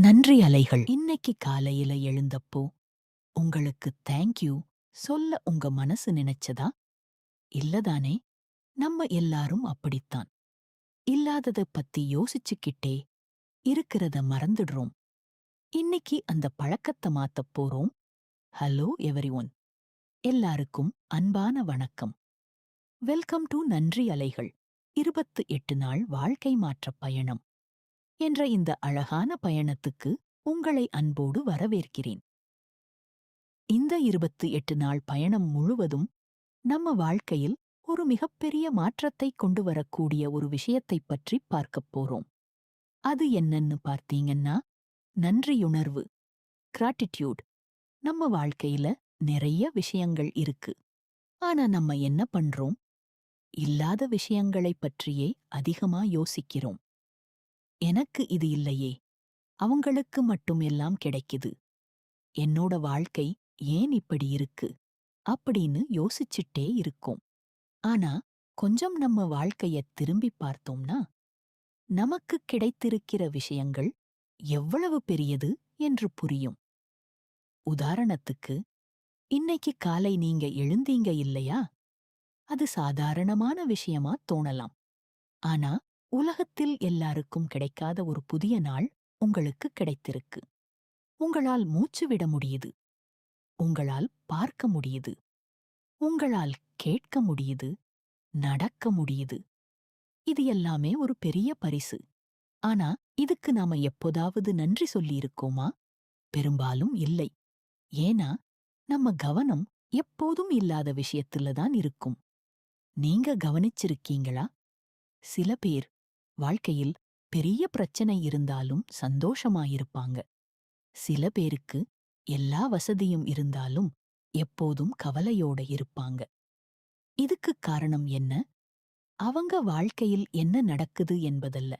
நன்றி அலைகள். இன்னைக்கு காலையில எழுந்தப்போ உங்களுக்கு தேங்க்யூ சொல்ல உங்க மனசு நினைச்சதா? இல்லதானே? நம்ம எல்லாரும் அப்படித்தான். இல்லாதத பத்தி யோசிச்சுக்கிட்டே இருக்கிறத மறந்துடுறோம். இன்னைக்கு அந்த பழக்கத்த மாத்தப் போறோம். ஹலோ எவரிஒன். எல்லாருக்கும் அன்பான வணக்கம். வெல்கம் டு நன்றி அலைகள். 28 நாள் வாழ்க்கை மாற்றப் பயணம் என்ற இந்த அழகான பயணத்துக்கு உங்களை அன்போடு வரவேற்கிறேன். இந்த 28 நாள் பயணம் முழுவதும் நம்ம வாழ்க்கையில் ஒரு மிகப்பெரிய மாற்றத்தை கொண்டு வரக்கூடிய ஒரு விஷயத்தைப் பற்றி பார்க்கப் போறோம். அது என்னன்னு பார்த்தீங்கன்னா, நன்றியுணர்வு. கிராட்டிட்யூட். நம்ம வாழ்க்கையில நிறைய விஷயங்கள் இருக்கு. ஆனா நம்ம என்ன பண்றோம்? இல்லாத விஷயங்களைப் பற்றியே அதிகமா யோசிக்கிறோம். எனக்கு இது இல்லையே, அவங்களுக்கு மட்டும் எல்லாம் கிடைக்குது. என்னோட வாழ்க்கை ஏன் இப்படி இருக்கு? அப்படின்னு யோசிச்சுட்டே இருக்கோம். ஆனா கொஞ்சம் நம்ம வாழ்க்கைய திரும்பி பார்த்தோம்னா, நமக்கு கிடைத்திருக்கிற விஷயங்கள் எவ்வளவு பெரியது என்று புரியும். உதாரணத்துக்கு, இன்னைக்கு காலை நீங்க எழுந்தீங்க இல்லையா? அது சாதாரணமான விஷயமா தோணலாம். ஆனா உலகத்தில் எல்லாருக்கும் கிடைக்காத ஒரு புதிய நாள் உங்களுக்கு கிடைத்திருக்கு. உங்களால் மூச்சு விட முடியுது. உங்களால் பார்க்க முடியுது. உங்களால் கேட்க முடியுது. நடக்க முடியுது. இது எல்லாமே ஒரு பெரிய பரிசு. ஆனா இதுக்கு நாம எப்போதாவது நன்றி சொல்லியிருக்கோமா? பெரும்பாலும் இல்லை. ஏன்னா நம்ம கவனம் எப்போதும் இல்லாத விஷயத்துல தான் இருக்கும். நீங்க கவனிச்சிருக்கீங்களா? சில பேர் வாழ்க்கையில் பெரிய பிரச்சனை இருந்தாலும் சந்தோஷமாயிருப்பாங்க. சில பேருக்கு எல்லா வசதியும் இருந்தாலும் எப்போதும் கவலையோட இருப்பாங்க. இதுக்குக் காரணம் என்ன? அவங்க வாழ்க்கையில் என்ன நடக்குது என்பதல்ல,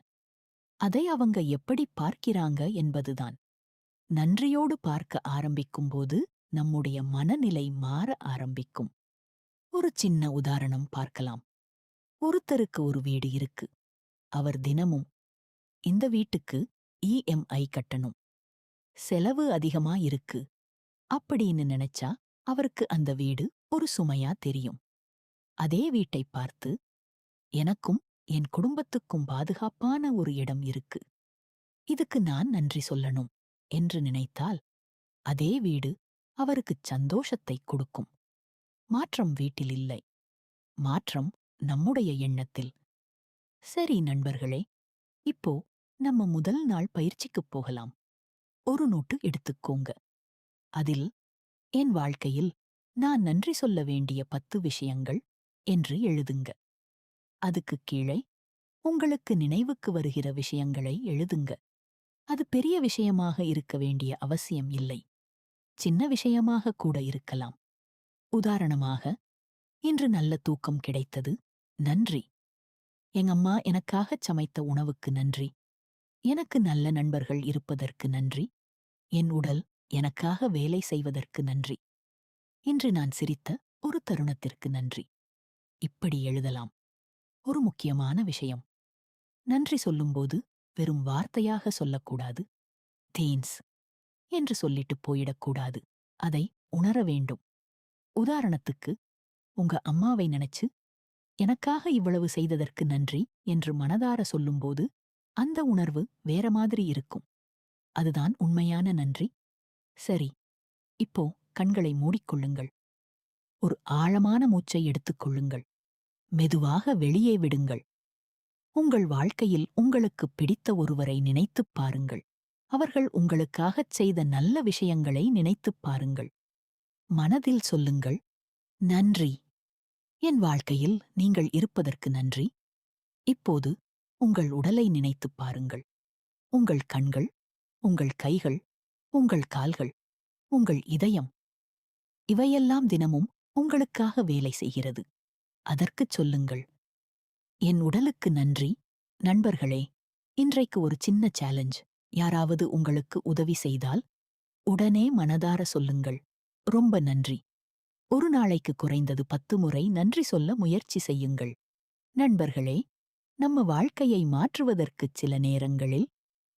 அதை அவங்க எப்படி பார்க்கிறாங்க என்பதுதான். நன்றியோடு பார்க்க ஆரம்பிக்கும்போது நம்முடைய மனநிலை மாற ஆரம்பிக்கும். ஒரு சின்ன உதாரணம் பார்க்கலாம். ஒருத்தருக்கு ஒரு வீடு இருக்கு. அவர் தினமும் இந்த வீட்டுக்கு இஎம்ஐ கட்டணும். செலவு அதிகமா இருக்கு அப்படின்னு நினைச்சா அவருக்கு அந்த வீடு ஒரு சுமையா தெரியும். அதே வீட்டைப் பார்த்து, எனக்கும் என் குடும்பத்துக்கும் பாதுகாப்பான ஒரு இடம் இருக்கு, இதுக்கு நான் நன்றி சொல்லணும் என்று நினைத்தால், அதே வீடு அவருக்குச் சந்தோஷத்தைக் கொடுக்கும். மாற்றம் வீட்டில் இல்லை. மாற்றம் நம்முடைய எண்ணத்தில். சரி நண்பர்களே, இப்போ நம்ம முதல் நாள் பயிற்சிக்குப் போகலாம். ஒரு நோட்டு எடுத்துக்கோங்க. அதில் என் வாழ்க்கையில் நான் நன்றி சொல்ல வேண்டிய 10 விஷயங்கள் என்று எழுதுங்க. அதுக்குக் கீழே உங்களுக்கு நினைவுக்கு வருகிற விஷயங்களை எழுதுங்க. அது பெரிய விஷயமாக இருக்க வேண்டிய அவசியம் இல்லை. சின்ன விஷயமாக கூட இருக்கலாம். உதாரணமாக, இன்று நல்ல தூக்கம் கிடைத்தது, நன்றி. எங்கம்மா எனக்காகச் சமைத்த உணவுக்கு நன்றி. எனக்கு நல்ல நண்பர்கள் இருப்பதற்கு நன்றி. என் உடல் எனக்காக வேலை செய்வதற்கு நன்றி. இன்று நான் சிரித்த ஒரு தருணத்திற்கு நன்றி. இப்படி எழுதலாம். ஒரு முக்கியமான விஷயம். நன்றி சொல்லும்போது வெறும் வார்த்தையாக சொல்லக்கூடாது. தேன்ஸ் என்று சொல்லிட்டு போயிடக்கூடாது. அதை உணர வேண்டும். உதாரணத்துக்கு, உங்க அம்மாவை நினைச்சு, எனக்காக இவ்வளவு செய்ததற்கு நன்றி என்று மனதார சொல்லும்போது, அந்த உணர்வு வேற மாதிரி இருக்கும். அதுதான் உண்மையான நன்றி. சரி, இப்போ கண்களை மூடிக்கொள்ளுங்கள். ஒரு ஆழமான மூச்சை எடுத்துக் கொள்ளுங்கள். மெதுவாக வெளியே விடுங்கள். உங்கள் வாழ்க்கையில் உங்களுக்குப் பிடித்த ஒருவரை நினைத்துப் பாருங்கள். அவர்கள் உங்களுக்காகச் செய்த நல்ல விஷயங்களை நினைத்துப் பாருங்கள். மனதில் சொல்லுங்கள், நன்றி. என் வாழ்க்கையில் நீங்கள் இருப்பதற்கு நன்றி. இப்போது உங்கள் உடலை நினைத்துப் பாருங்கள். உங்கள் கண்கள், உங்கள் கைகள், உங்கள் கால்கள், உங்கள் இதயம். இவையெல்லாம் தினமும் உங்களுக்காக வேலை செய்கிறது. அதற்குச் சொல்லுங்கள், என் உடலுக்கு நன்றி. நண்பர்களே, இன்றைக்கு ஒரு சின்ன சேலஞ்ச். யாராவது உங்களுக்கு உதவி செய்தால், உடனே மனதார சொல்லுங்கள், ரொம்ப நன்றி. ஒரு நாளைக்கு குறைந்தது 10 முறை நன்றி சொல்ல முயற்சி செய்யுங்கள். நண்பர்களே, நம்ம வாழ்க்கையை மாற்றுவதற்குச் சில நேரங்களில்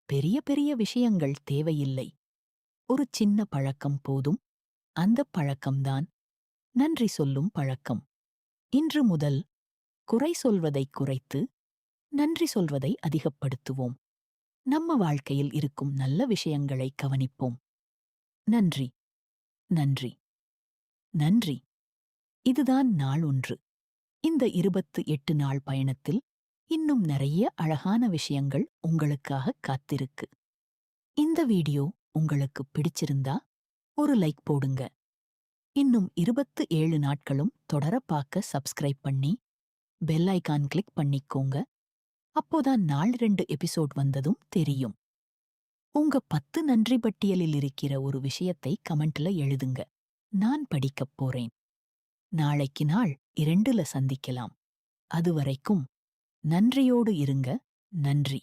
பெரிய பெரிய விஷயங்கள் தேவையில்லை. ஒரு சின்ன பழக்கம் போதும். அந்தப் பழக்கம்தான் நன்றி சொல்லும் பழக்கம். இன்று முதல் குறை சொல்வதைக் குறைத்து நன்றி சொல்வதை அதிகப்படுத்துவோம். நம்ம வாழ்க்கையில் இருக்கும் நல்ல விஷயங்களை கவனிப்போம். நன்றி, நன்றி, நன்றி. இதுதான் நாள் ஒன்று. இந்த 28 நாள் பயணத்தில் இன்னும் நிறைய அழகான விஷயங்கள் உங்களுக்காக காத்திருக்கு. இந்த வீடியோ உங்களுக்கு பிடிச்சிருந்தா ஒரு லைக் போடுங்க. இன்னும் 27 நாட்களும் தொடர பார்க்க சப்ஸ்கிரைப் பண்ணி பெல் ஐகான் கிளிக் பண்ணிக்கோங்க. அப்போதான் நாள் 2 எபிசோட் வந்ததும் தெரியும். உங்க 10 நன்றி பட்டியலில் இருக்கிற ஒரு விஷயத்தை கமெண்ட்ல எழுதுங்க. நான் படிக்கப் போறேன். நாளைக்கு நாள் 2ல சந்திக்கலாம். அதுவரைக்கும் நன்றியோடு இருங்க. நன்றி.